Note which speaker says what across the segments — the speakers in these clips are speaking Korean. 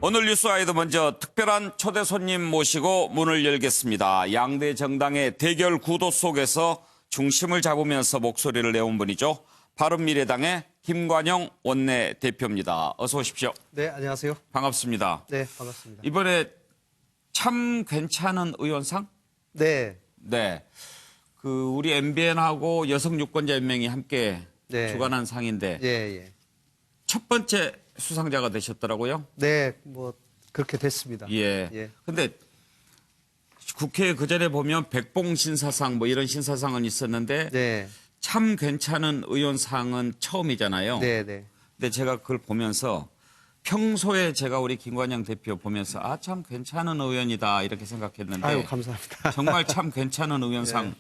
Speaker 1: 오늘 뉴스와이드 먼저 특별한 초대 손님 모시고 문을 열겠습니다. 양대 정당의 대결 구도 속에서 중심을 잡으면서 목소리를 내온 분이죠. 바른미래당의 김관영 원내대표입니다. 어서 오십시오.
Speaker 2: 네, 안녕하세요.
Speaker 1: 반갑습니다.
Speaker 2: 네, 반갑습니다.
Speaker 1: 이번에 참 괜찮은 의원상?
Speaker 2: 네.
Speaker 1: 네. 우리 MBN하고 여성유권자연맹이 함께
Speaker 2: 네.
Speaker 1: 주관한 상인데
Speaker 2: 예, 예.
Speaker 1: 첫 번째 수상자가 되셨더라고요.
Speaker 2: 네, 뭐 그렇게 됐습니다.
Speaker 1: 예.
Speaker 2: 예.
Speaker 1: 근데 국회 그전에 보면 백봉 신사상 뭐 이런 신사상은 있었는데
Speaker 2: 네.
Speaker 1: 참 괜찮은 의원상은 처음이잖아요.
Speaker 2: 네, 네.
Speaker 1: 근데 제가 그걸 보면서 평소에 제가 우리 김관영 대표 보면서 아, 참 괜찮은 의원이다 이렇게 생각했는데
Speaker 2: 아유, 감사합니다.
Speaker 1: 정말 참 괜찮은 의원상
Speaker 2: 네.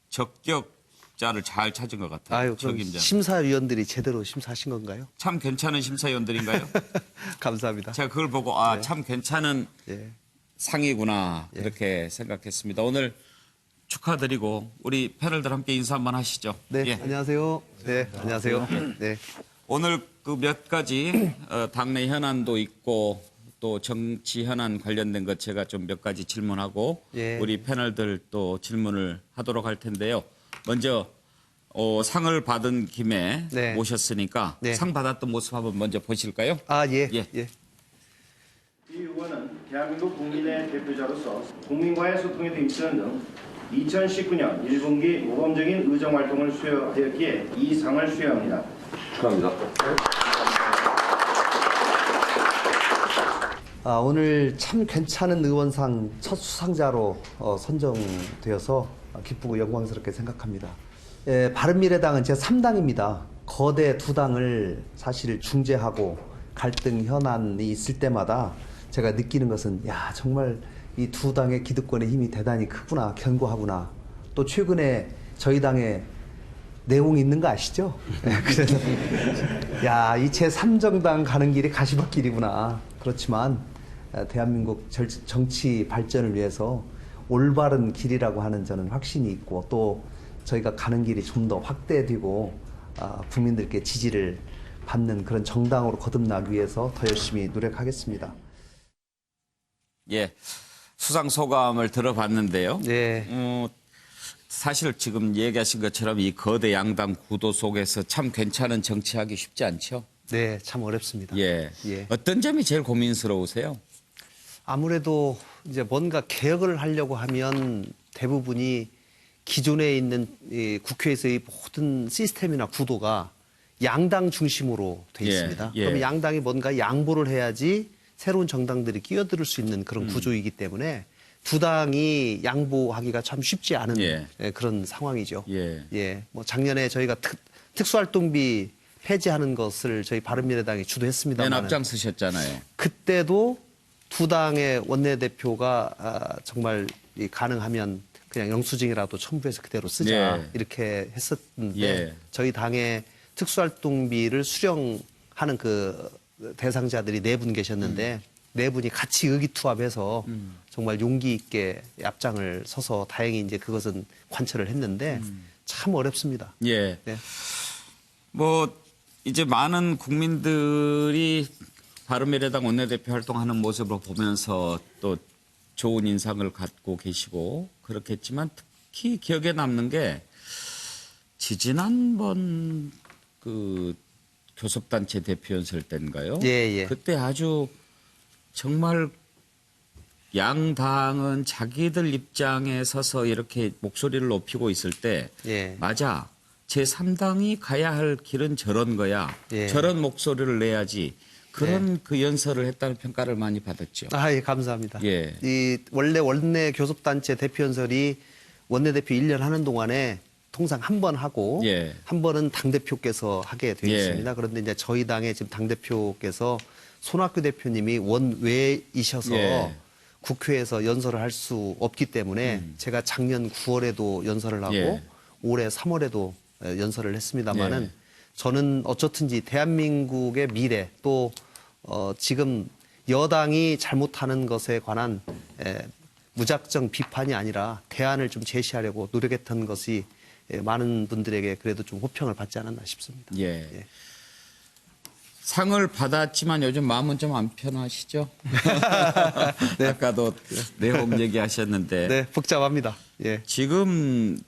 Speaker 1: 적격자를 잘 찾은 것 같아요.
Speaker 2: 아유, 그럼
Speaker 1: 적임자.
Speaker 2: 심사위원들이 제대로 심사하신 건가요?
Speaker 1: 참 괜찮은 심사위원들인가요?
Speaker 2: 감사합니다.
Speaker 1: 제가 그걸 보고 아, 참 괜찮은
Speaker 2: 예.
Speaker 1: 상이구나 그렇게 생각했습니다. 오늘 축하드리고 우리 패널들 함께 인사 한번 하시죠.
Speaker 2: 네,
Speaker 1: 예.
Speaker 2: 안녕하세요. 네, 안녕하세요. 네.
Speaker 1: 오늘 그 몇 가지 당내 현안도 있고 또 정치 현안 관련된 것 제가 좀 몇 가지 질문하고
Speaker 2: 예.
Speaker 1: 우리 패널들 또 질문을 하도록 할 텐데요. 먼저 상을 받은 김에
Speaker 2: 네.
Speaker 1: 모셨으니까
Speaker 2: 네.
Speaker 1: 상 받았던 모습 한번 먼저 보실까요?
Speaker 2: 아, 예.
Speaker 1: 예.
Speaker 2: 예.
Speaker 3: 이 후보는 대한민국 국민의 대표자로서 국민과의 소통에도 힘쓰는 등 2019년 1분기 모범적인 의정활동을 수여하였기에 이 상을 수여합니다.
Speaker 4: 축하합니다.
Speaker 2: 오늘 참 괜찮은 의원상 첫 수상자로 선정되어서 기쁘고 영광스럽게 생각합니다. 예, 바른미래당은 제 3당입니다. 거대 두 당을 사실 중재하고 갈등 현안이 있을 때마다 제가 느끼는 것은 야, 정말 이 두 당의 기득권의 힘이 대단히 크구나, 견고하구나. 또 최근에 저희 당에 내용이 있는 거 아시죠? 그래서 야, 이 제3정당 가는 길이 가시밭길이구나. 그렇지만 대한민국 정치 발전을 위해서 올바른 길이라고 하는 저는 확신이 있고 또 저희가 가는 길이 좀 더 확대되고 국민들께 지지를 받는 그런 정당으로 거듭나기 위해서 더 열심히 노력하겠습니다.
Speaker 1: 예. 수상 소감을 들어봤는데요.
Speaker 2: 네.
Speaker 1: 사실 지금 얘기하신 것처럼 이 거대 양당 구도 속에서 참 괜찮은 정치하기 쉽지 않죠?
Speaker 2: 네, 참 어렵습니다.
Speaker 1: 예.
Speaker 2: 예.
Speaker 1: 어떤 점이 제일 고민스러우세요?
Speaker 2: 아무래도 이제 뭔가 개혁을 하려고 하면 대부분이 기존에 있는 이 국회에서의 모든 시스템이나 구도가 양당 중심으로 돼
Speaker 1: 예,
Speaker 2: 있습니다.
Speaker 1: 예.
Speaker 2: 그러면 양당이 뭔가 양보를 해야지 새로운 정당들이 끼어들 수 있는 그런 구조이기 때문에 두 당이 양보하기가 참 쉽지 않은
Speaker 1: 예.
Speaker 2: 그런 상황이죠.
Speaker 1: 예.
Speaker 2: 예. 뭐 작년에 저희가 특수활동비 폐지하는 것을 저희 바른미래당이 주도했습니다만
Speaker 1: 맨 앞장서셨잖아요.
Speaker 2: 그때도 두 당의 원내대표가 정말 가능하면 그냥 영수증이라도 첨부해서 그대로 쓰자
Speaker 1: 예.
Speaker 2: 이렇게 했었는데
Speaker 1: 예.
Speaker 2: 저희 당의 특수활동비를 수령하는 그 대상자들이 4분 계셨는데 4분이 같이 의기투합해서 정말 용기 있게 앞장을 서서 다행히 이제 그것은 관철을 했는데 참 어렵습니다.
Speaker 1: 예.
Speaker 2: 네.
Speaker 1: 뭐 이제 많은 국민들이 바른미래당 원내대표 활동하는 모습을 보면서 또 좋은 인상을 갖고 계시고 그렇겠지만 특히 기억에 남는 게 지지난번 그 교섭단체 대표 연설 때인가요?
Speaker 2: 예, 예.
Speaker 1: 그때 아주 정말 양당은 자기들 입장에 서서 이렇게 목소리를 높이고 있을 때
Speaker 2: 예.
Speaker 1: 맞아. 제3당이 가야 할 길은 저런 거야.
Speaker 2: 예.
Speaker 1: 저런 목소리를 내야지. 그런 그 연설을 했다는 평가를 많이 받았죠.
Speaker 2: 예, 감사합니다.
Speaker 1: 예.
Speaker 2: 이 원래 원내 교섭단체 대표 연설이 원내대표 1년 하는 동안에 통상 한 번 하고
Speaker 1: 예.
Speaker 2: 한 번은 당대표께서 하게 되어
Speaker 1: 예.
Speaker 2: 있습니다. 그런데 이제 저희 당의 지금 당대표께서 손학규 대표님이 원외이셔서
Speaker 1: 예.
Speaker 2: 국회에서 연설을 할 수 없기 때문에 제가 작년 9월에도 연설을 하고
Speaker 1: 예.
Speaker 2: 올해 3월에도 연설을 했습니다마는
Speaker 1: 예.
Speaker 2: 저는 어쩌든지 대한민국의 미래 또 지금 여당이 잘못하는 것에 관한 무작정 비판이 아니라 대안을 좀 제시하려고 노력했던 것이 많은 분들에게 그래도 좀 호평을 받지 않았나 싶습니다.
Speaker 1: 예.
Speaker 2: 예.
Speaker 1: 상을 받았지만 요즘 마음은 좀 안 편하시죠?
Speaker 2: 네.
Speaker 1: 아까도 내용 얘기하셨는데
Speaker 2: 네, 복잡합니다. 예.
Speaker 1: 지금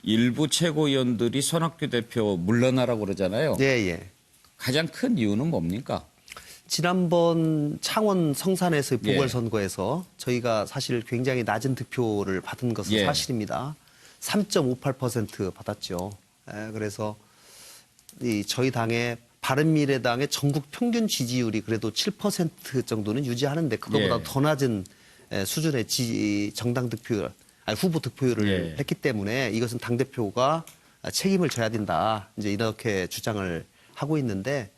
Speaker 1: 일부 최고위원들이 손학규 대표 물러나라고 그러잖아요.
Speaker 2: 예, 예.
Speaker 1: 가장 큰 이유는 뭡니까?
Speaker 2: 지난번 창원 성산에서
Speaker 1: 예.
Speaker 2: 보궐선거에서 저희가 사실 굉장히 낮은 득표를 받은 것은
Speaker 1: 예.
Speaker 2: 사실입니다. 3.58% 받았죠. 그래서 저희 당의 바른미래당의 전국 평균 지지율이 그래도 7% 정도는 유지하는데 그거보다
Speaker 1: 예.
Speaker 2: 더 낮은 수준의 정당 득표, 아니 후보 득표율을
Speaker 1: 예.
Speaker 2: 했기 때문에 이것은 당 대표가 책임을 져야 된다. 이제 이렇게 주장을 하고 있는데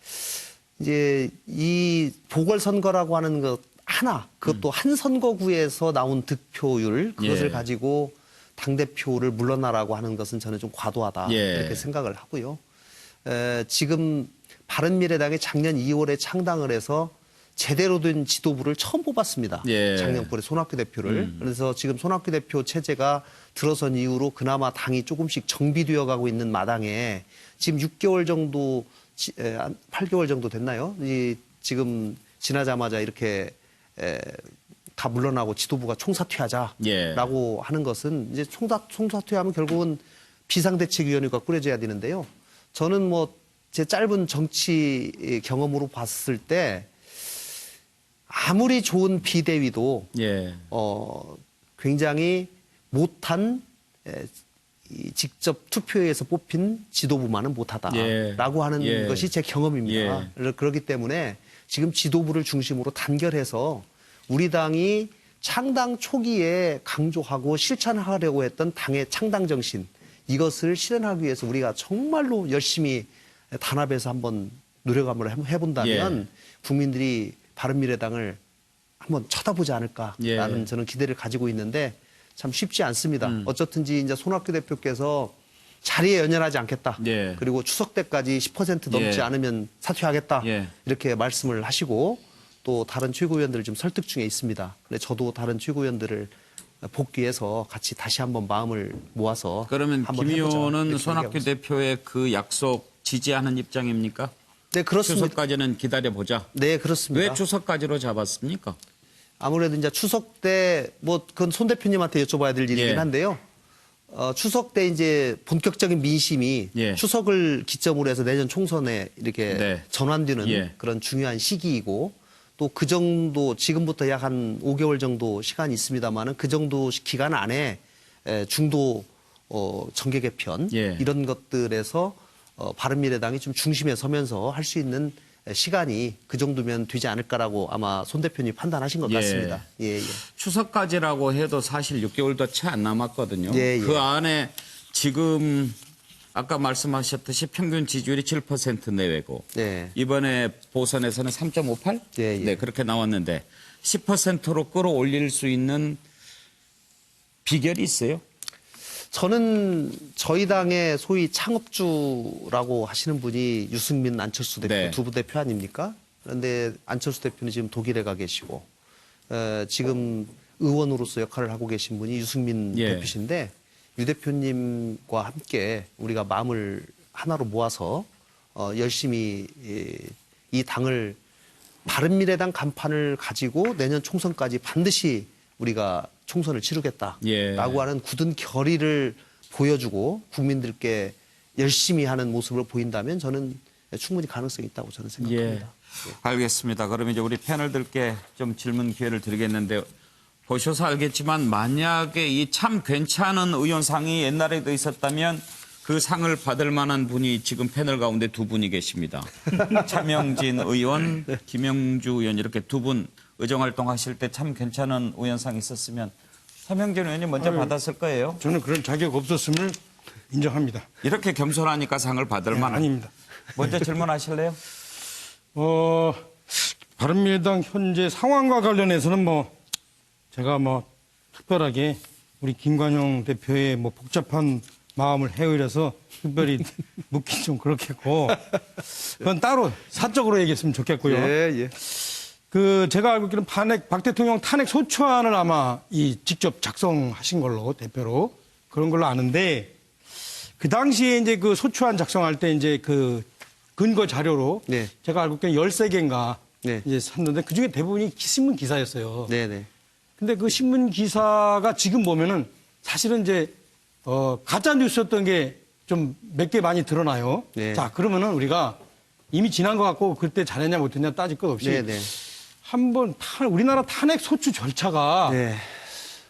Speaker 2: 이제 이 보궐선거라고 하는 것 하나, 그것도 한 선거구에서 나온 득표율 그것을
Speaker 1: 예.
Speaker 2: 가지고 당 대표를 물러나라고 하는 것은 저는 좀 과도하다
Speaker 1: 예.
Speaker 2: 이렇게 생각을 하고요. 지금 바른미래당이 작년 2월에 창당을 해서 제대로 된 지도부를 처음 뽑았습니다.
Speaker 1: 예.
Speaker 2: 작년 꼴에 손학규 대표를. 그래서 지금 손학규 대표 체제가 들어선 이후로 그나마 당이 조금씩 정비되어 가고 있는 마당에 지금 6개월 정도, 8개월 정도 됐나요? 지금 지나자마자 이렇게 다 물러나고 지도부가 총사퇴하자라고
Speaker 1: 예.
Speaker 2: 하는 것은 이제 총사퇴하면 결국은 비상대책위원회가 꾸려져야 되는데요. 저는 뭐 제 짧은 정치 경험으로 봤을 때 아무리 좋은 비대위도
Speaker 1: 예.
Speaker 2: 굉장히 못한 이 직접 투표에서 뽑힌 지도부만은 못하다라고
Speaker 1: 예.
Speaker 2: 하는
Speaker 1: 예.
Speaker 2: 것이 제 경험입니다. 그렇기 때문에 지금 지도부를 중심으로 단결해서 우리 당이 창당 초기에 강조하고 실천하려고 했던 당의 창당 정신 이것을 실현하기 위해서 우리가 정말로 열심히 단합해서 한번 노력 한번 해본다면
Speaker 1: 예.
Speaker 2: 국민들이 바른미래당을 한번 쳐다보지 않을까라는
Speaker 1: 예.
Speaker 2: 저는 기대를 가지고 있는데 참 쉽지 않습니다. 어쨌든지 이제 손학규 대표께서 자리에 연연하지 않겠다.
Speaker 1: 예.
Speaker 2: 그리고 추석 때까지 10% 넘지
Speaker 1: 예.
Speaker 2: 않으면 사퇴하겠다.
Speaker 1: 예.
Speaker 2: 이렇게 말씀을 하시고 또 다른 최고위원들을 좀 설득 중에 있습니다. 근데 저도 다른 최고위원들을 복귀해서 같이 다시 한번 마음을 모아서
Speaker 1: 그러면
Speaker 2: 한번
Speaker 1: 김
Speaker 2: 해보자.
Speaker 1: 의원은
Speaker 2: 이렇게
Speaker 1: 손학규
Speaker 2: 얘기하고 있습니다.
Speaker 1: 대표의 그 약속 지지하는 입장입니까?
Speaker 2: 네, 그렇습니다.
Speaker 1: 추석까지는 기다려보자.
Speaker 2: 네, 그렇습니다.
Speaker 1: 왜 추석까지로 잡았습니까?
Speaker 2: 아무래도 이제 추석 때 뭐 그건 손 대표님한테 여쭤봐야 될 일이긴
Speaker 1: 예.
Speaker 2: 한데요. 추석 때 이제 본격적인 민심이
Speaker 1: 예.
Speaker 2: 추석을 기점으로 해서 내년 총선에 이렇게
Speaker 1: 네.
Speaker 2: 전환되는
Speaker 1: 예.
Speaker 2: 그런 중요한 시기이고 또 그 정도 지금부터 약 한 5개월 정도 시간이 있습니다만은 그 정도 기간 안에 중도 정계 개편
Speaker 1: 예.
Speaker 2: 이런 것들에서 바른미래당이 좀 중심에 서면서 할 수 있는 시간이 그 정도면 되지 않을까라고 아마 손 대표님 판단하신 것
Speaker 1: 예.
Speaker 2: 같습니다. 예, 예.
Speaker 1: 추석까지라고 해도 사실 6개월도 채 안 남았거든요.
Speaker 2: 예, 예.
Speaker 1: 그 안에 지금 아까 말씀하셨듯이 평균 지지율이 7% 내외고
Speaker 2: 네.
Speaker 1: 이번에 보선에서는 3.58?
Speaker 2: 예, 예.
Speaker 1: 네, 그렇게 나왔는데 10%로 끌어올릴 수 있는 비결이 있어요?
Speaker 2: 저는 저희 당의 소위 창업주라고 하시는 분이 유승민, 안철수 대표
Speaker 1: 네.
Speaker 2: 두 대표 아닙니까? 그런데 안철수 대표는 지금 독일에 가 계시고 지금 의원으로서 역할을 하고 계신 분이 유승민
Speaker 1: 예.
Speaker 2: 대표신데 유 대표님과 함께 우리가 마음을 하나로 모아서 열심히 이 당을 바른미래당 간판을 가지고 내년 총선까지 반드시 우리가 총선을 치르겠다라고
Speaker 1: 예.
Speaker 2: 하는 굳은 결의를 보여주고 국민들께 열심히 하는 모습을 보인다면 저는 충분히 가능성이 있다고 저는 생각합니다.
Speaker 1: 알겠습니다. 그럼 이제 우리 패널들께 좀 질문 기회를 드리겠는데 보셔서 알겠지만 만약에 이 참 괜찮은 의원상이 옛날에도 있었다면 그 상을 받을 만한 분이 지금 패널 가운데 두 분이 계십니다. 차명진 의원, 김영주 의원 이렇게 두 분 의정활동하실 때 참 괜찮은 의원상 있었으면 차명진 의원이 먼저 받았을 거예요.
Speaker 4: 저는 그런 자격 없었음을 인정합니다.
Speaker 1: 이렇게 겸손하니까 상을 받을 만한.
Speaker 4: 아닙니다.
Speaker 1: 먼저 질문하실래요?
Speaker 4: 바른미래당 현재 상황과 관련해서는 제가 특별하게 우리 김관영 대표의 복잡한 마음을 헤아려서 특별히 묻긴 좀 그렇겠고 그건 따로 사적으로 얘기했으면 좋겠고요.
Speaker 2: 예.
Speaker 4: 제가 알고 있기로는 박 대통령 탄핵 소추안을 아마 직접 작성하신 걸로 대표로 그런 걸로 아는데 그 당시에 이제 그 소추안 작성할 때 이제 그 근거 자료로
Speaker 2: 네.
Speaker 4: 제가 알고 있기로는 13개인가
Speaker 2: 네.
Speaker 4: 이제 샀는데 그중에 대부분이 신문 기사였어요.
Speaker 2: 네네.
Speaker 4: 근데 그 신문 기사가 지금 보면은 사실은 이제 가짜 뉴스였던 게 좀 몇 개 많이 드러나요.
Speaker 2: 네.
Speaker 4: 자, 그러면은 우리가 이미 지난 것 같고 그때 잘했냐 못했냐 따질 것 없이
Speaker 2: 네네.
Speaker 4: 한번 우리나라 탄핵 소추 절차가
Speaker 2: 네.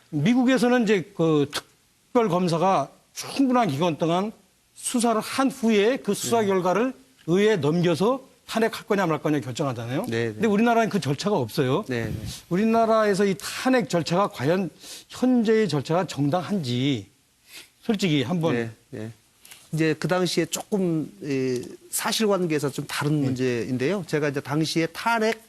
Speaker 4: 미국에서는 이제 그 특별 검사가 충분한 기간 동안 수사를 한 후에 그 수사 결과를 의회에 넘겨서 탄핵할 거냐 말 거냐 결정하잖아요.
Speaker 2: 네, 네.
Speaker 4: 근데 우리나라는 그 절차가 없어요.
Speaker 2: 네.
Speaker 4: 우리나라에서 이 탄핵 절차가 과연 현재의 절차가 정당한지 솔직히 한번
Speaker 2: 네. 네. 이제 그 당시에 조금 사실관계에서 좀 다른 문제인데요. 제가 이제 당시에 탄핵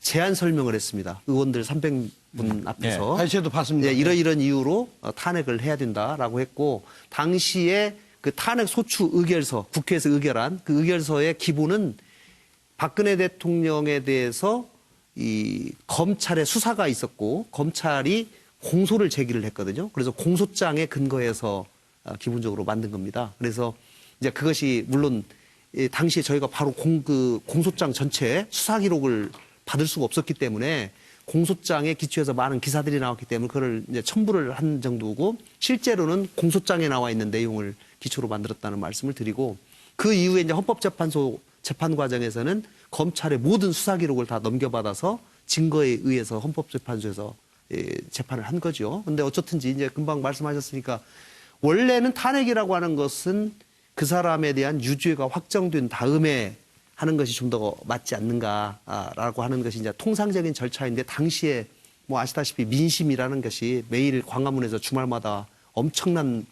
Speaker 2: 제안 설명을 했습니다. 의원들 300분 앞에서.
Speaker 4: 아저씨도 봤습니다.
Speaker 2: 네, 이런 이유로 탄핵을 해야 된다라고 했고, 당시에 그 탄핵 소추 의결서, 국회에서 의결한 그 의결서의 기본은 박근혜 대통령에 대해서 이 검찰의 수사가 있었고, 검찰이 공소를 제기를 했거든요. 그래서 공소장에 근거해서 기본적으로 만든 겁니다. 그래서 이제 그것이 물론 당시에 저희가 바로 공소장 전체 수사 기록을 받을 수가 없었기 때문에 공소장에 기초해서 많은 기사들이 나왔기 때문에 그걸 이제 첨부를 한 정도고, 실제로는 공소장에 나와 있는 내용을 기초로 만들었다는 말씀을 드리고, 그 이후에 이제 헌법재판소 재판 과정에서는 검찰의 모든 수사 기록을 다 넘겨받아서 증거에 의해서 헌법재판소에서 재판을 한 거죠. 근데 어쨌든지 이제 금방 말씀하셨으니까, 원래는 탄핵이라고 하는 것은 그 사람에 대한 유죄가 확정된 다음에 하는 것이 좀 더 맞지 않는가라고 하는 것이 이제 통상적인 절차인데, 당시에 뭐 아시다시피 민심이라는 것이 매일 광화문에서 주말마다 엄청난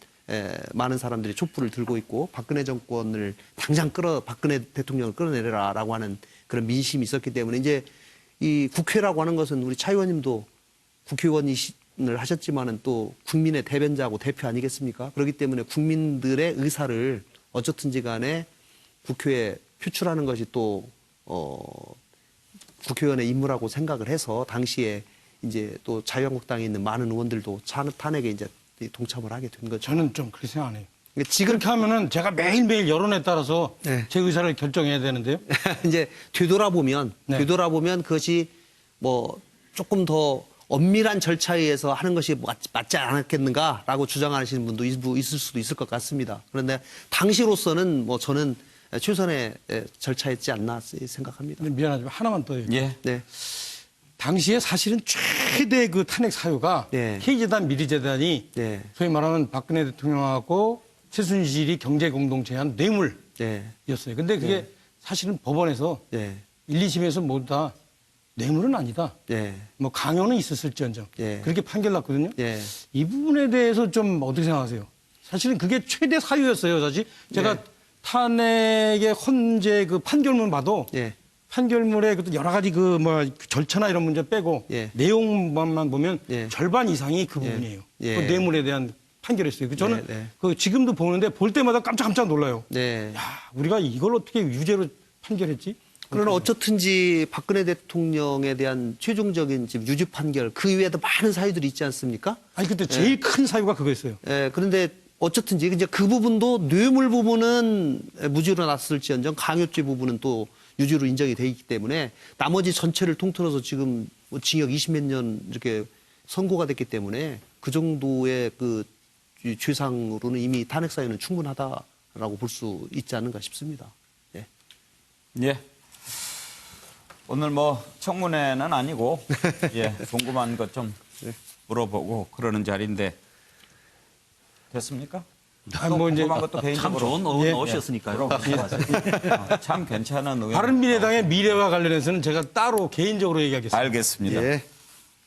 Speaker 2: 많은 사람들이 촛불을 들고 있고, 박근혜 정권을 당장 박근혜 대통령을 끌어내려라라고 하는 그런 민심이 있었기 때문에, 이제 이 국회라고 하는 것은 우리 차 의원님도 국회의원을 하셨지만은 또 국민의 대변자고 대표 아니겠습니까? 그렇기 때문에 국민들의 의사를 어쨌든지 간에 국회에 표출하는 것이 또 국회의원의 임무라고 생각을 해서, 당시에 이제 또 자유한국당에 있는 많은 의원들도 탄핵에 이제 동참을 하게 된 거죠.
Speaker 4: 저는 좀 그렇게 생각 안 해요.
Speaker 2: 지금
Speaker 4: 그렇게 하면은 제가 매일매일 여론에 따라서
Speaker 2: 네.
Speaker 4: 제 의사를 결정해야 되는데요.
Speaker 2: 이제 되돌아보면 그것이 뭐 조금 더 엄밀한 절차에 의해서 하는 것이 맞지 않았겠는가라고 주장하시는 분도 일부 있을 수도 있을 것 같습니다. 그런데 당시로서는 뭐 저는 최선의 절차였지 않나 생각합니다.
Speaker 4: 미안하지만 하나만 더.
Speaker 1: 예.
Speaker 2: 네.
Speaker 4: 당시에 사실은 최대 그 탄핵 사유가
Speaker 2: 네.
Speaker 4: K재단 미리재단이
Speaker 2: 네.
Speaker 4: 소위 말하는 박근혜 대통령하고 최순실이 경제공동체한 뇌물이었어요.
Speaker 2: 네.
Speaker 4: 근데 그게 사실은 법원에서
Speaker 2: 네.
Speaker 4: 1, 2심에서 모두 다 뇌물은 아니다.
Speaker 2: 네.
Speaker 4: 뭐 강요는 있었을지언정.
Speaker 2: 네.
Speaker 4: 그렇게 판결 났거든요.
Speaker 2: 네.
Speaker 4: 이 부분에 대해서 좀 어떻게 생각하세요? 사실은 그게 최대 사유였어요. 사실 제가
Speaker 2: 네.
Speaker 4: 탄핵의 헌재 그 판결문 봐도
Speaker 2: 네.
Speaker 4: 판결문에 여러 가지 그 절차나 이런 문제 빼고
Speaker 2: 예.
Speaker 4: 내용만 보면
Speaker 2: 예.
Speaker 4: 절반 이상이 그 부분이에요.
Speaker 2: 예.
Speaker 4: 그 뇌물에 대한 판결이었어요. 저는
Speaker 2: 네, 네.
Speaker 4: 그 지금도 보는데 볼 때마다 깜짝깜짝 놀라요.
Speaker 2: 네.
Speaker 4: 야, 우리가 이걸 어떻게 유죄로 판결했지?
Speaker 2: 그러나 어쨌든지 박근혜 대통령에 대한 최종적인 지금 유죄 판결, 그 이외에도 많은 사유들이 있지 않습니까?
Speaker 4: 아니 그때 제일 큰 사유가 그거였어요.
Speaker 2: 예, 그런데 어쨌든지 이제 그 부분도 뇌물 부분은 무죄로 났을지언정 강요죄 부분은 또 유죄로 인정이 돼 있기 때문에 나머지 전체를 통틀어서 지금 뭐 징역 20몇 년 이렇게 선고가 됐기 때문에 그 정도의 그 죄상으로는 이미 탄핵 사유는 충분하다라고 볼 수 있지 않은가 싶습니다. 예.
Speaker 1: 예. 오늘 뭐 청문회는 아니고 예, 궁금한 것 좀 물어보고 그러는 자리인데 됐습니까?
Speaker 4: 뭐 이제
Speaker 1: 궁금한 것도
Speaker 5: 참
Speaker 1: 개인적으로
Speaker 5: 좋은 의원
Speaker 4: 예.
Speaker 5: 나오셨으니까요.
Speaker 1: 참 괜찮은 의원.
Speaker 4: 바른미래당의 미래와 관련해서는 제가 따로 개인적으로 얘기하겠습니다.
Speaker 1: 알겠습니다.
Speaker 2: 예.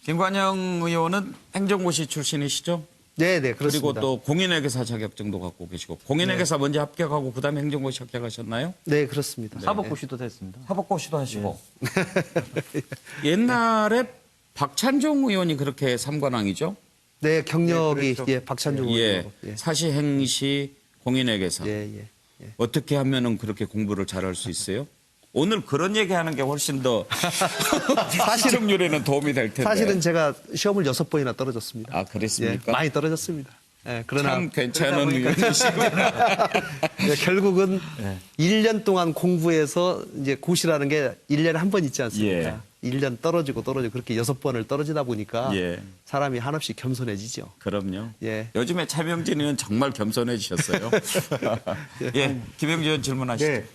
Speaker 1: 김관영 의원은 행정고시 출신이시죠?
Speaker 2: 네, 네,
Speaker 1: 그리고
Speaker 2: 그렇습니다.
Speaker 1: 또 공인회계사 자격증도 갖고 계시고 공인회계사 먼저 합격하고 그다음에 행정고시 합격하셨나요?
Speaker 2: 네, 그렇습니다.
Speaker 5: 사법고시도 됐습니다.
Speaker 1: 사법고시도 하시고 옛날에 박찬종 의원이 그렇게 삼관왕이죠?
Speaker 2: 네, 경력이
Speaker 1: 그렇죠.
Speaker 2: 예, 박찬종
Speaker 1: 예,
Speaker 2: 의원으로. 예.
Speaker 1: 사시행시 공인회계사
Speaker 2: 예, 예. 예.
Speaker 1: 어떻게 하면은 그렇게 공부를 잘할 수 있어요? 오늘 그런 얘기하는 게 훨씬 더 시청률에는 도움이 될 텐데.
Speaker 2: 사실은 제가 시험을 6번이나 떨어졌습니다.
Speaker 1: 아 그랬습니까?
Speaker 2: 예, 많이 떨어졌습니다. 예, 그러나
Speaker 1: 참 괜찮은
Speaker 2: 그러다 보니까
Speaker 1: 의원이시구나.
Speaker 2: 예, 결국은 1년 동안 공부해서 이제 고시라는 게 1년에 한 번 있지 않습니까? 1년 떨어지고 그렇게 6번을 떨어지다 보니까
Speaker 1: 예.
Speaker 2: 사람이 한없이 겸손해지죠.
Speaker 1: 그럼요.
Speaker 2: 예.
Speaker 1: 요즘에 차명진 의원 정말 겸손해지셨어요. 예, 김영지 의원 질문하시죠.
Speaker 5: 네.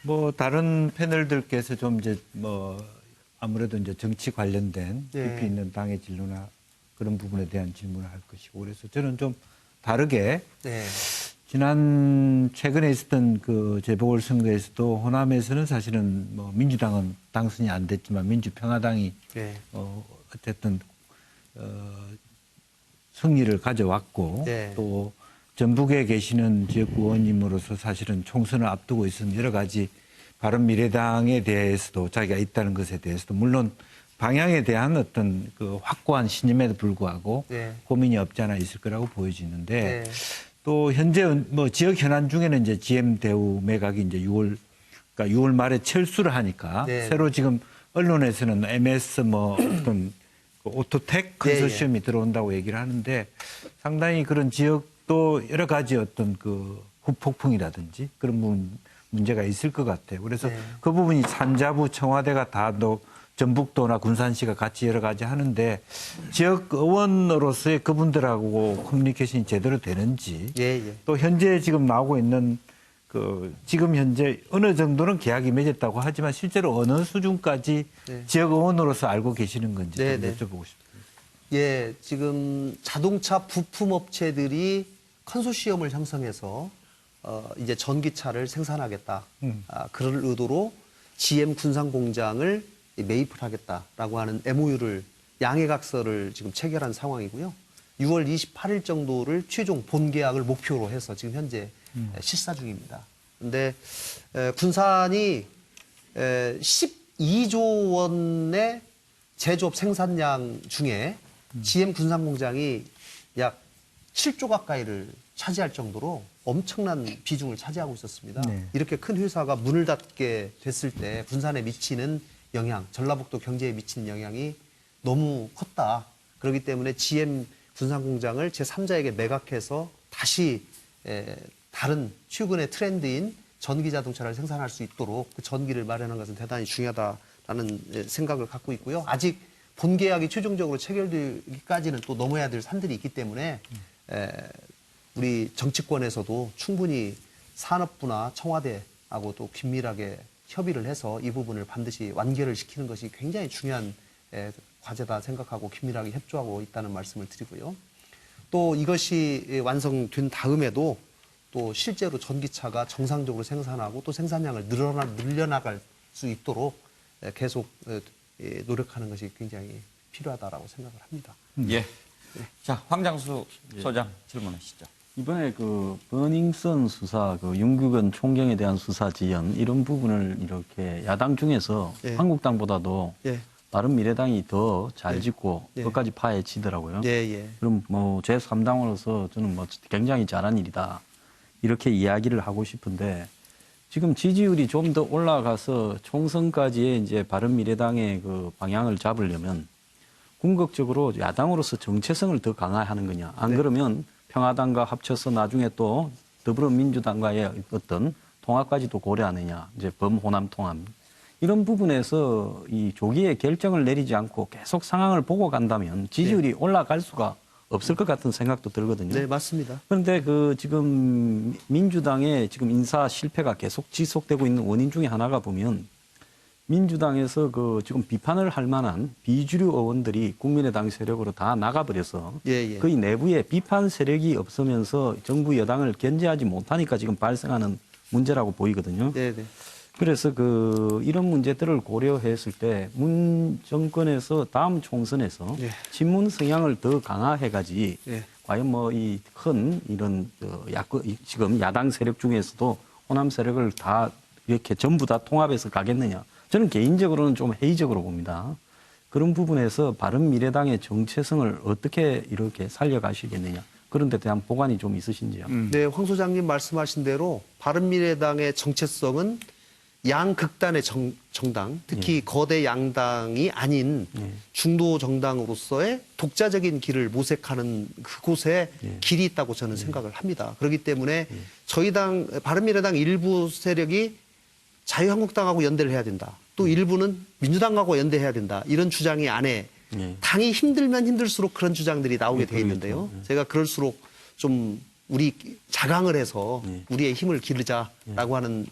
Speaker 5: 뭐 다른 패널들께서 좀 이제 뭐 아무래도 이제 정치 관련된
Speaker 2: 네.
Speaker 5: 깊이 있는 당의 진로나 그런 부분에 대한 질문을 할 것이고 그래서 저는 좀 다르게
Speaker 2: 네.
Speaker 5: 최근에 있었던 그 재보궐선거에서도 호남에서는 사실은 뭐 민주당은 당선이 안 됐지만 민주평화당이
Speaker 2: 네.
Speaker 5: 어쨌든 승리를 가져왔고
Speaker 2: 네.
Speaker 5: 또 전북에 계시는 지역구 의원님으로서 사실은 총선을 앞두고 있으면 여러 가지 바른미래당에 대해서도 자기가 있다는 것에 대해서도 물론 방향에 대한 어떤 그 확고한 신임에도 불구하고
Speaker 2: 네.
Speaker 5: 고민이 없지 않아 있을 거라고 보여지는데
Speaker 2: 네.
Speaker 5: 또 현재 뭐 지역 현안 중에는 이제 GM 대우 매각이 이제 6월 말에 철수를 하니까
Speaker 2: 네.
Speaker 5: 새로 지금 언론에서는 MS 뭐 어떤 그 오토텍 컨소시엄이 들어온다고 얘기를 하는데 상당히 그런 지역도 여러 가지 어떤 그 후폭풍이라든지 그런 문제가 있을 것 같아요. 그래서
Speaker 2: 네.
Speaker 5: 그 부분이 산자부 청와대가 다 전북도나 군산시가 같이 여러 가지 하는데 지역 의원으로서의 그분들하고 커뮤니케이션이 제대로 되는지
Speaker 2: 예, 예.
Speaker 5: 또 현재 지금 나오고 있는 그 지금 현재 어느 정도는 계약이 맺었다고 하지만 실제로 어느 수준까지
Speaker 2: 네.
Speaker 5: 지역 의원으로서 알고 계시는 건지
Speaker 2: 네,
Speaker 5: 좀
Speaker 2: 네.
Speaker 5: 여쭤보고 싶습니다.
Speaker 2: 예, 지금 자동차 부품 업체들이 컨소시엄을 형성해서 이제 전기차를 생산하겠다. 그럴 의도로 GM 군산 공장을 매입을 하겠다라고 하는 MOU를 양해각서를 지금 체결한 상황이고요. 6월 28일 정도를 최종 본계약을 목표로 해서 지금 현재 실사 중입니다. 근데 군산이 12조 원의 제조업 생산량 중에 GM 군산 공장이 약 7조 가까이를 차지할 정도로 엄청난 비중을 차지하고 있었습니다.
Speaker 5: 네.
Speaker 2: 이렇게 큰 회사가 문을 닫게 됐을 때 군산에 미치는 영향, 전라북도 경제에 미치는 영향이 너무 컸다. 그렇기 때문에 GM 군산 공장을 제3자에게 매각해서 다시 다른 최근의 트렌드인 전기 자동차를 생산할 수 있도록 그 전기를 마련한 것은 대단히 중요하다라는 생각을 갖고 있고요. 아직 본 계약이 최종적으로 체결되기까지는 또 넘어야 될 산들이 있기 때문에 우리 정치권에서도 충분히 산업부나 청와대하고 또 긴밀하게 협의를 해서 이 부분을 반드시 완결을 시키는 것이 굉장히 중요한 과제다 생각하고 긴밀하게 협조하고 있다는 말씀을 드리고요. 또 이것이 완성된 다음에도 또 실제로 전기차가 정상적으로 생산하고 또 생산량을 늘려나갈 수 있도록 계속 노력하는 것이 굉장히 필요하다라고 생각을 합니다.
Speaker 1: 예. 자, 황장수 소장 질문하시죠.
Speaker 6: 이번에 그 버닝썬 수사, 그 윤규근 총경에 대한 수사 지연 이런 부분을 이렇게 야당 중에서
Speaker 2: 예.
Speaker 6: 한국당보다도
Speaker 2: 예.
Speaker 6: 바른미래당이 더 잘 짓고
Speaker 2: 예.
Speaker 6: 끝까지 파헤치더라고요.
Speaker 2: 예, 예.
Speaker 6: 그럼 뭐 제3당으로서 저는 뭐 굉장히 잘한 일이다 이렇게 이야기를 하고 싶은데 지금 지지율이 좀 더 올라가서 총선까지의 이제 바른미래당의 그 방향을 잡으려면 궁극적으로 야당으로서 정체성을 더 강화하는 거냐. 안 그러면 평화당과 합쳐서 나중에 또 더불어민주당과의 어떤 통합까지도 고려하느냐. 이제 범호남 통합. 이런 부분에서 이 조기에 결정을 내리지 않고 계속 상황을 보고 간다면 지지율이 올라갈 수가 없을 것 같은 생각도 들거든요.
Speaker 2: 네, 맞습니다.
Speaker 6: 그런데 그 지금 민주당의 지금 인사 실패가 계속 지속되고 있는 원인 중에 하나가 보면 민주당에서 그 지금 비판을 할 만한 비주류 의원들이 국민의당 세력으로 다 나가버려서
Speaker 2: 예, 예.
Speaker 6: 거의 내부에 비판 세력이 없으면서 정부 여당을 견제하지 못하니까 지금 발생하는 문제라고 보이거든요.
Speaker 2: 네, 네.
Speaker 6: 그래서 그 이런 문제들을 고려했을 때 문 정권에서 다음 총선에서
Speaker 2: 예.
Speaker 6: 친문 성향을 더 강화해가지
Speaker 2: 예.
Speaker 6: 과연 뭐 이 큰 이런 지금 야당 세력 중에서도 호남 세력을 다 이렇게 전부 다 통합해서 가겠느냐? 저는 개인적으로는 좀 회의적으로 봅니다. 그런 부분에서 바른미래당의 정체성을 어떻게 이렇게 살려가시겠느냐? 그런 데 대한 보관이 좀 있으신지요?
Speaker 2: 네, 황 소장님 말씀하신 대로 바른미래당의 정체성은 양극단의 정당, 특히 거대 양당이 아닌 중도 정당으로서의 독자적인 길을 모색하는 그곳에 길이 있다고 저는 생각을 합니다. 그렇기 때문에 저희 당 바른미래당 일부 세력이 자유한국당하고 연대를 해야 된다. 또 일부는 민주당하고 연대해야 된다. 이런 주장이 안에 당이 힘들면 힘들수록 그런 주장들이 나오게 돼 있는데요. 제가 그럴수록 좀 우리 자강을 해서 우리의 힘을 기르자라고 하는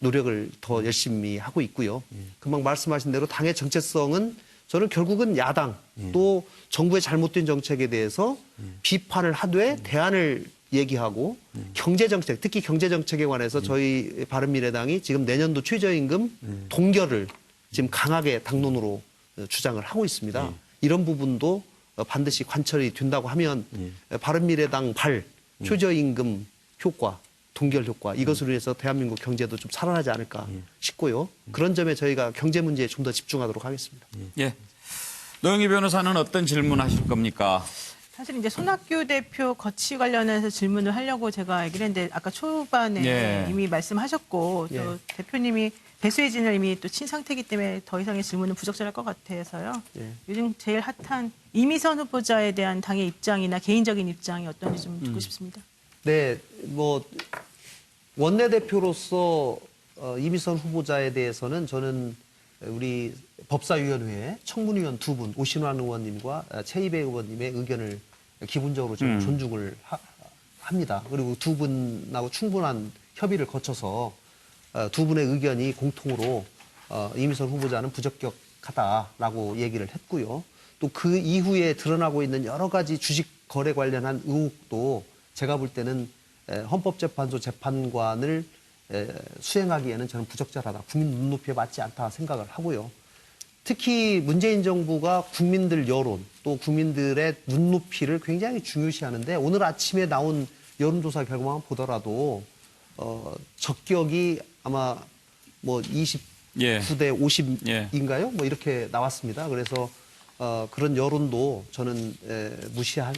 Speaker 2: 노력을 더 열심히 하고 있고요. 금방 말씀하신 대로 당의 정체성은 저는 결국은 야당 또 정부의 잘못된 정책에 대해서 비판을 하되 대안을 얘기하고 경제정책, 특히 경제정책에 관해서 저희 바른미래당이 지금 내년도 최저임금 동결을 지금 강하게 당론으로 주장을 하고 있습니다. 이런 부분도 반드시 관철이 된다고 하면 바른미래당 최저임금 효과, 동결 효과 이것으로 해서 대한민국 경제도 좀 살아나지 않을까 싶고요. 그런 점에 저희가 경제 문제에 좀 더 집중하도록 하겠습니다.
Speaker 1: 예. 노영희 변호사는 어떤 질문하실 겁니까?
Speaker 7: 사실 이제 손학규 대표 거취 관련해서 질문을 하려고 제가 얘기를 했는데 아까 초반에
Speaker 1: 예.
Speaker 7: 이미 말씀하셨고 또 대표님이 배수혜진을 이미 또 친 상태이기 때문에 더 이상의 질문은 부적절할 것 같아서요. 요즘 제일 핫한 이미선 후보자에 대한 당의 입장이나 개인적인 입장이 어떤지 좀 듣고 싶습니다.
Speaker 2: 네, 뭐 원내대표로서 이미선 후보자에 대해서는 저는 우리 법사위원회에 청문위원 두 분, 오신환 의원님과 최이배 의원님의 의견을 기본적으로 좀 존중을 합니다. 그리고 두 분하고 충분한 협의를 거쳐서 두 분의 의견이 공통으로 이미선 후보자는 부적격하다라고 얘기를 했고요. 또 그 이후에 드러나고 있는 여러 가지 주식 거래 관련한 의혹도 제가 볼 때는 헌법재판소 재판관을 수행하기에는 저는 부적절하다. 국민 눈높이에 맞지 않다 생각을 하고요. 특히 문재인 정부가 국민들 여론 또 국민들의 눈높이를 굉장히 중요시하는데 오늘 아침에 나온 여론조사 결과만 보더라도 적격이 아마 뭐 29대 50인가요? 뭐 이렇게 나왔습니다. 그래서 그런 여론도 저는 무시할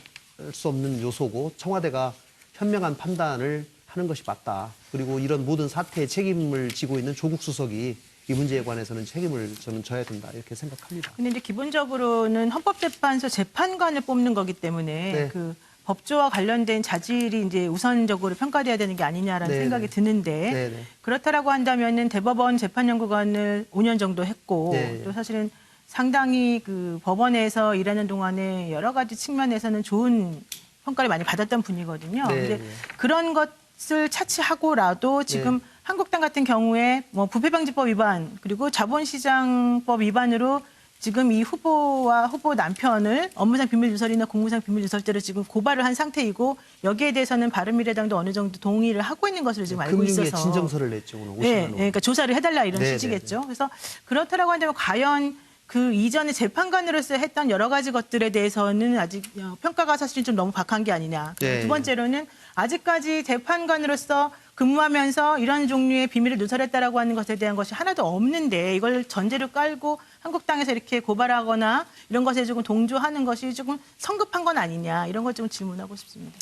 Speaker 2: 수 없는 요소고 청와대가 현명한 판단을 하는 것이 맞다. 그리고 이런 모든 사태에 책임을 지고 있는 조국 수석이 이 문제에 관해서는 책임을 저는 져야 된다 이렇게 생각합니다.
Speaker 7: 근데 이제 기본적으로는 헌법재판소 재판관을 뽑는 거기 때문에
Speaker 2: 네.
Speaker 7: 그 법조와 관련된 자질이 이제 우선적으로 평가돼야 되는 게 아니냐라는
Speaker 2: 네네.
Speaker 7: 생각이 드는데
Speaker 2: 네네.
Speaker 7: 그렇다라고 한다면은 대법원 재판연구관을 5년 정도 했고
Speaker 2: 네.
Speaker 7: 또 사실은 상당히 그 법원에서 일하는 동안에 여러 가지 측면에서는 좋은 평가를 많이 받았던 분이거든요.
Speaker 2: 네.
Speaker 7: 근데 그런 것을 차치하고라도 지금 한국당 같은 경우에 뭐 부패방지법 위반 그리고 자본시장법 위반으로 지금 이 후보와 후보 남편을 업무상 비밀누설이나 공무상 비밀누설죄로 지금 고발을 한 상태이고 여기에 대해서는 바른미래당도 어느 정도 동의를 하고 있는 것으로 지금 알고
Speaker 2: 금융위에
Speaker 7: 있어서
Speaker 2: 진정서를 냈죠. 오늘
Speaker 7: 네,
Speaker 2: 오신환
Speaker 7: 그러니까 조사를 해달라 이런
Speaker 2: 네,
Speaker 7: 취지겠죠. 그래서 그렇다라고 한다면 과연 그 이전에 재판관으로서 했던 여러 가지 것들에 대해서는 아직 평가가 사실은 좀 너무 박한 게 아니냐.
Speaker 2: 네.
Speaker 7: 두 번째로는 아직까지 재판관으로서 근무하면서 이런 종류의 비밀을 누설했다라고 하는 것에 대한 것이 하나도 없는데 이걸 전제로 깔고 한국당에서 이렇게 고발하거나 이런 것에 조금 동조하는 것이 조금 성급한 건 아니냐 이런 걸 좀 질문하고 싶습니다.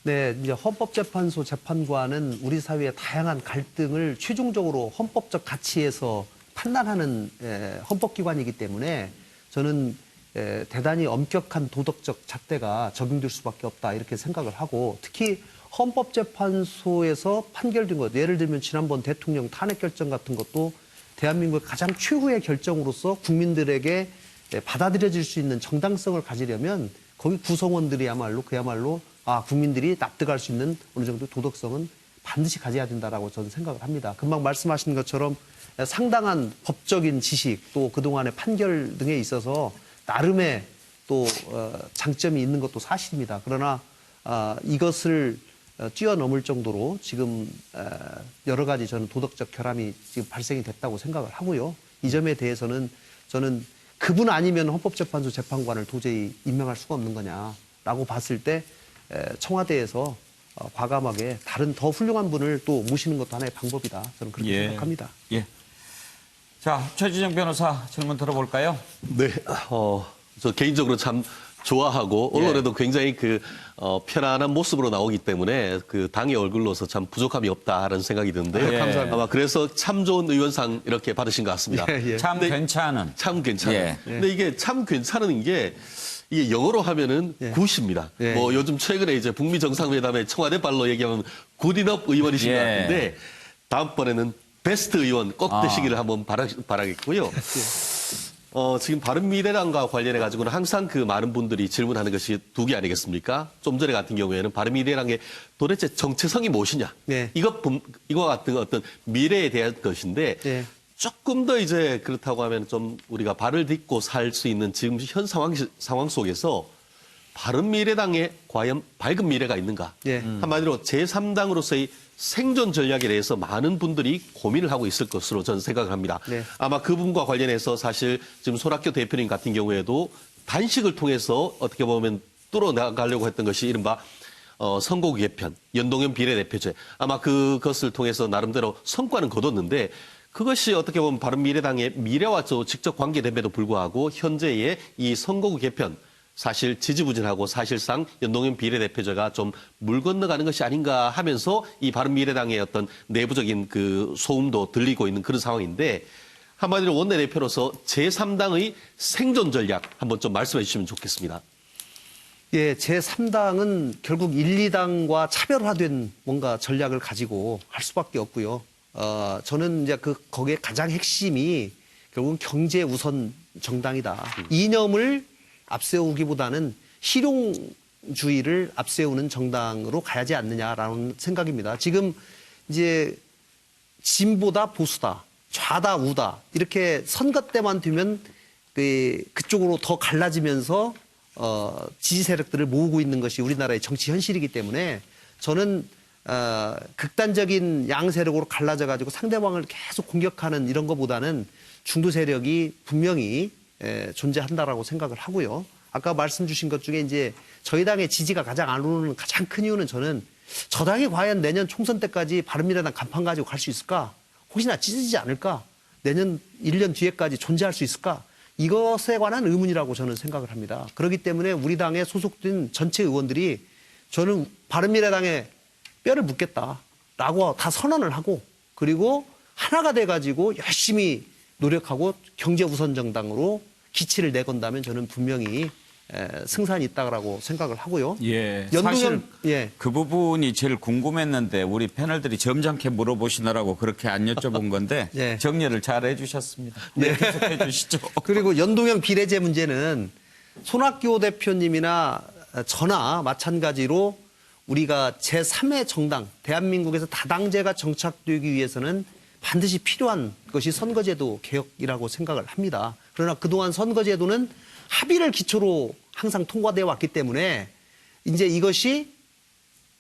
Speaker 2: 네, 이제 헌법재판소 재판관은 우리 사회의 다양한 갈등을 최종적으로 헌법적 가치에서 판단하는 헌법기관이기 때문에 저는 대단히 엄격한 도덕적 잣대가 적용될 수밖에 없다 이렇게 생각을 하고 특히 헌법재판소에서 판결된 것 예를 들면 지난번 대통령 탄핵 결정 같은 것도 대한민국의 가장 최후의 결정으로서 국민들에게 받아들여질 수 있는 정당성을 가지려면 거기 구성원들이야말로 그야말로 국민들이 납득할 수 있는 어느 정도 도덕성은 반드시 가져야 된다라고 저는 생각을 합니다. 금방 말씀하신 것처럼 상당한 법적인 지식 또 그동안의 판결 등에 있어서 나름의 또 장점이 있는 것도 사실입니다. 그러나 이것을 뛰어넘을 정도로 지금 여러 가지 저는 도덕적 결함이 지금 발생이 됐다고 생각을 하고요. 이 점에 대해서는 저는 그분 아니면 헌법재판소 재판관을 도저히 임명할 수가 없는 거냐라고 봤을 때 청와대에서 과감하게 다른 더 훌륭한 분을 또 모시는 것도 하나의 방법이다. 저는 그렇게 생각합니다.
Speaker 1: 예. 자, 최진영 변호사 질문 들어볼까요?
Speaker 8: 네, 저 개인적으로 참 좋아하고 언론에도 굉장히 편안한 모습으로 나오기 때문에 그 당의 얼굴로서 참 부족함이 없다라는 생각이 드는데요.
Speaker 2: 감사합니다.
Speaker 8: 아마 그래서 참 좋은 의원상 이렇게 받으신 것 같습니다.
Speaker 1: 참 괜찮은.
Speaker 8: 참 괜찮은.
Speaker 1: 예.
Speaker 8: 근데 이게 참 괜찮은 게 이게 영어로 하면은 굿입니다.
Speaker 2: 예.
Speaker 8: 뭐 요즘 최근에 이제 북미 정상회담에 청와대 발로 얘기하면 굿이너 의원이신 것
Speaker 1: 예.
Speaker 8: 같은데 다음번에는 베스트 의원 꼭 되시기를 한번 바라겠고요. 지금 바른미래당과 관련해 가지고는 항상 그 많은 분들이 질문하는 것이 두 개 아니겠습니까? 좀 전에 같은 경우에는 바른미래당의 도대체 정체성이 무엇이냐?
Speaker 2: 네.
Speaker 8: 이거 같은 어떤 미래에 대한 것인데
Speaker 2: 네.
Speaker 8: 조금 더 이제 그렇다고 하면 좀 우리가 발을 딛고 살 수 있는 지금 현 상황 속에서 바른미래당에 과연 밝은 미래가 있는가?
Speaker 2: 네.
Speaker 8: 한마디로 제3당으로서의 생존 전략에 대해서 많은 분들이 고민을 하고 있을 것으로 저는 생각을 합니다.
Speaker 2: 네.
Speaker 8: 아마 그분과 관련해서 사실 지금 손학규 대표님 같은 경우에도 단식을 통해서 어떻게 보면 뚫어나가려고 했던 것이 이른바 선거구 개편, 연동형 비례대표제. 아마 그것을 통해서 나름대로 성과는 거뒀는데 그것이 어떻게 보면 바른미래당의 미래와 직접 관계됨에도 불구하고 현재의 이 선거구 개편, 사실 지지부진하고 사실상 연동형 비례대표제가 좀 물 건너가는 것이 아닌가 하면서 이 바른미래당의 어떤 내부적인 그 소음도 들리고 있는 그런 상황인데 한마디로 원내대표로서 제3당의 생존 전략 한번 좀 말씀해 주시면 좋겠습니다.
Speaker 2: 예, 제3당은 결국 1, 2당과 차별화된 뭔가 전략을 가지고 할 수밖에 없고요. 저는 이제 거기에 가장 핵심이 결국은 경제 우선 정당이다. 이념을 앞세우기보다는 실용주의를 앞세우는 정당으로 가야지 않느냐라는 생각입니다. 지금 이제 진보다 보수다, 좌다 우다 이렇게 선거 때만 되면 그쪽으로 더 갈라지면서 지지 세력들을 모으고 있는 것이 우리나라의 정치 현실이기 때문에 저는 극단적인 양 세력으로 갈라져 가지고 상대방을 계속 공격하는 이런 것보다는 중도 세력이 분명히 존재한다라고 생각을 하고요. 아까 말씀 주신 것 중에 이제 저희 당의 지지가 가장 안 오르는 가장 큰 이유는 저는 저 당이 과연 내년 총선 때까지 바른미래당 간판 가지고 갈 수 있을까? 혹시나 찢어지지 않을까? 내년 1년 뒤에까지 존재할 수 있을까? 이것에 관한 의문이라고 저는 생각을 합니다. 그렇기 때문에 우리 당에 소속된 전체 의원들이 저는 바른미래당에 뼈를 묻겠다라고 다 선언을 하고 그리고 하나가 돼가지고 열심히 노력하고 경제 우선 정당으로 기치를 내건다면 저는 분명히 승산이 있다고 생각을 하고요.
Speaker 1: 예.
Speaker 2: 연동형,
Speaker 1: 사실
Speaker 2: 예.
Speaker 1: 그 부분이 제일 궁금했는데 우리 패널들이 점잖게 물어보시느라고 그렇게 안 여쭤본 건데
Speaker 2: 예.
Speaker 1: 정리를 잘 해주셨습니다. 네, 계속해 주시죠.
Speaker 2: 그리고 연동형 비례제 문제는 손학규 대표님이나 저나 마찬가지로 우리가 제3의 정당, 대한민국에서 다당제가 정착되기 위해서는 반드시 필요한 것이 선거제도 개혁이라고 생각을 합니다. 그러나 그동안 선거제도는 합의를 기초로 항상 통과되어 왔기 때문에 이제 이것이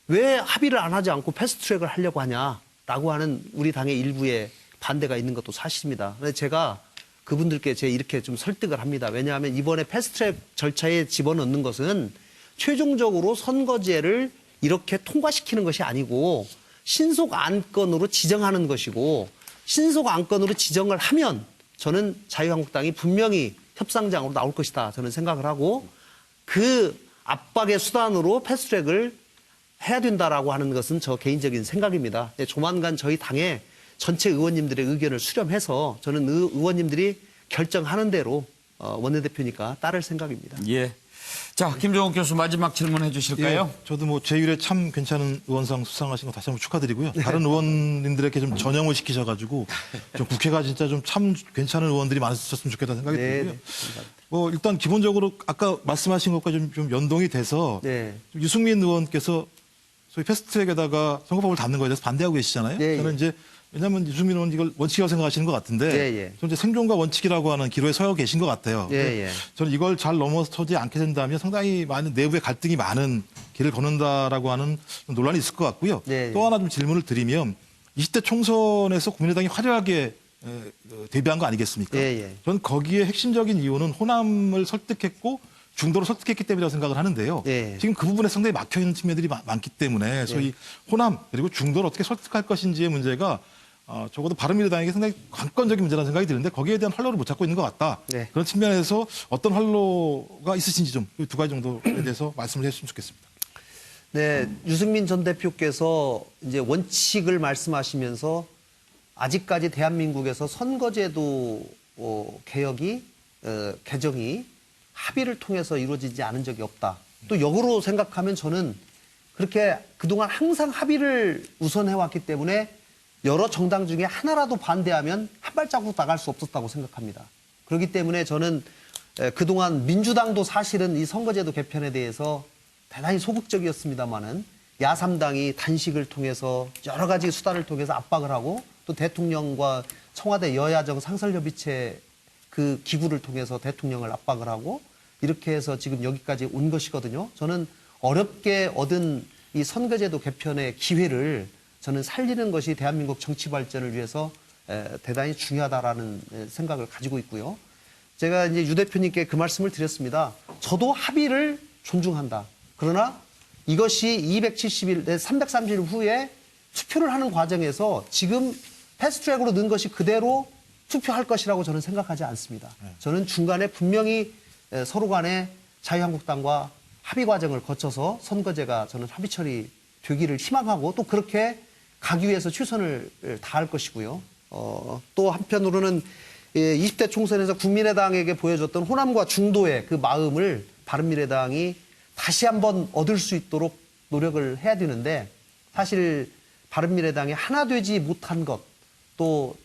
Speaker 2: 왜 합의를 안 하지 않고 패스트트랙을 하려고 하냐라고 하는 우리 당의 일부의 반대가 있는 것도 사실입니다. 그래서 제가 그분들께 이렇게 좀 설득을 합니다. 왜냐하면 이번에 패스트트랙 절차에 집어넣는 것은 최종적으로 선거제를 이렇게 통과시키는 것이 아니고 신속 안건으로 지정하는 것이고 신속 안건으로 지정을 하면 저는 자유한국당이 분명히 협상장으로 나올 것이다 저는 생각을 하고 그 압박의 수단으로 패스트트랙을 해야 된다라고 하는 것은 저 개인적인 생각입니다. 조만간 저희 당의 전체 의원님들의 의견을 수렴해서 저는 의원님들이 결정하는 대로 원내대표니까 따를 생각입니다.
Speaker 1: 예. 자, 김종욱 교수 마지막 질문해 주실까요?
Speaker 9: 예, 저도 뭐 제1회 참 괜찮은 의원상 수상하신 거 다시 한번 축하드리고요. 다른 의원님들에게 좀 전형을 시키셔가지고 좀 국회가 진짜 좀 참 괜찮은 의원들이 많으셨으면 좋겠다는 생각이 들고요. 뭐 일단 기본적으로 아까 말씀하신 것과 좀 연동이 돼서
Speaker 2: 네.
Speaker 9: 유승민 의원께서 소위 패스트트랙에다가 선거법을 담는 거에 대해서 반대하고 계시잖아요.
Speaker 2: 네,
Speaker 9: 저는 이제 왜냐하면 유승민 의원 이걸 원칙이라고 생각하시는 것 같은데 저는 이제 생존과 원칙이라고 하는 기로에 서 계신 것 같아요. 저는 이걸 잘 넘어서지 않게 된다면 상당히 많은 내부의 갈등이 많은 길을 걷는다라고 하는 논란이 있을 것 같고요. 또 하나 좀 질문을 드리면 20대 총선에서 국민의당이 화려하게 데뷔한 거 아니겠습니까? 저는 거기에 핵심적인 이유는 호남을 설득했고 중도로 설득했기 때문이라고 생각을 하는데요. 지금 그 부분에 상당히 막혀있는 측면들이 많기 때문에 소위 호남 그리고 중도를 어떻게 설득할 것인지의 문제가 적어도 바른미래당에게 상당히 관건적인 문제라는 생각이 드는데 거기에 대한 활로를 못 찾고 있는 것 같다.
Speaker 2: 네.
Speaker 9: 그런 측면에서 어떤 활로가 있으신지 좀 두 가지 정도에 대해서 말씀을 해주시면 좋겠습니다.
Speaker 2: 네, 유승민 전 대표께서 이제 원칙을 말씀하시면서 아직까지 대한민국에서 선거제도 개혁이 개정이 합의를 통해서 이루어지지 않은 적이 없다. 또 역으로 생각하면 저는 그렇게 그동안 항상 합의를 우선해왔기 때문에 여러 정당 중에 하나라도 반대하면 한 발자국 나갈 수 없었다고 생각합니다. 그렇기 때문에 저는 그동안 민주당도 사실은 이 선거제도 개편에 대해서 대단히 소극적이었습니다마는 야3당이 단식을 통해서 여러 가지 수단을 통해서 압박을 하고 또 대통령과 청와대 여야정 상설협의체 그 기구를 통해서 대통령을 압박을 하고 이렇게 해서 지금 여기까지 온 것이거든요. 저는 어렵게 얻은 이 선거제도 개편의 기회를 저는 살리는 것이 대한민국 정치 발전을 위해서 대단히 중요하다라는 생각을 가지고 있고요. 제가 이제 유 대표님께 그 말씀을 드렸습니다. 저도 합의를 존중한다. 그러나 이것이 270일, 330일 후에 투표를 하는 과정에서 지금 패스트트랙으로 넣은 것이 그대로 투표할 것이라고 저는 생각하지 않습니다. 저는 중간에 분명히 서로 간에 자유한국당과 합의 과정을 거쳐서 선거제가 저는 합의 처리되기를 희망하고 또 그렇게 가기 위해서 최선을 다할 것이고요. 또 한편으로는 20대 총선에서 국민의당에게 보여줬던 호남과 중도의 그 마음을 바른미래당이 다시 한번 얻을 수 있도록 노력을 해야 되는데 사실 바른미래당이 하나 되지 못한 것 또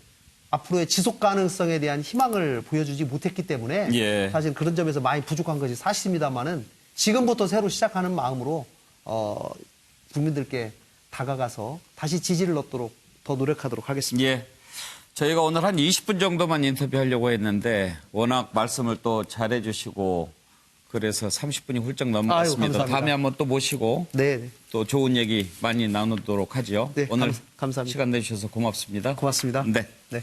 Speaker 2: 앞으로의 지속 가능성에 대한 희망을 보여주지 못했기 때문에
Speaker 1: 예.
Speaker 2: 사실 그런 점에서 많이 부족한 것이 사실입니다만은 지금부터 새로 시작하는 마음으로 국민들께 다가가서 다시 지지를 얻도록 더 노력하도록 하겠습니다.
Speaker 1: 예. 저희가 오늘 한 20분 정도만 인터뷰하려고 했는데 워낙 말씀을 또 잘해 주시고 그래서 30분이 훌쩍 넘어갔습니다.
Speaker 2: 아유, 감사합니다.
Speaker 1: 다음에 한번 또 모시고
Speaker 2: 네,
Speaker 1: 또 좋은 얘기 많이 나누도록 하죠.
Speaker 2: 네,
Speaker 1: 오늘
Speaker 2: 감사합니다.
Speaker 1: 시간 내주셔서 고맙습니다.
Speaker 2: 고맙습니다.
Speaker 1: 네.
Speaker 2: 네.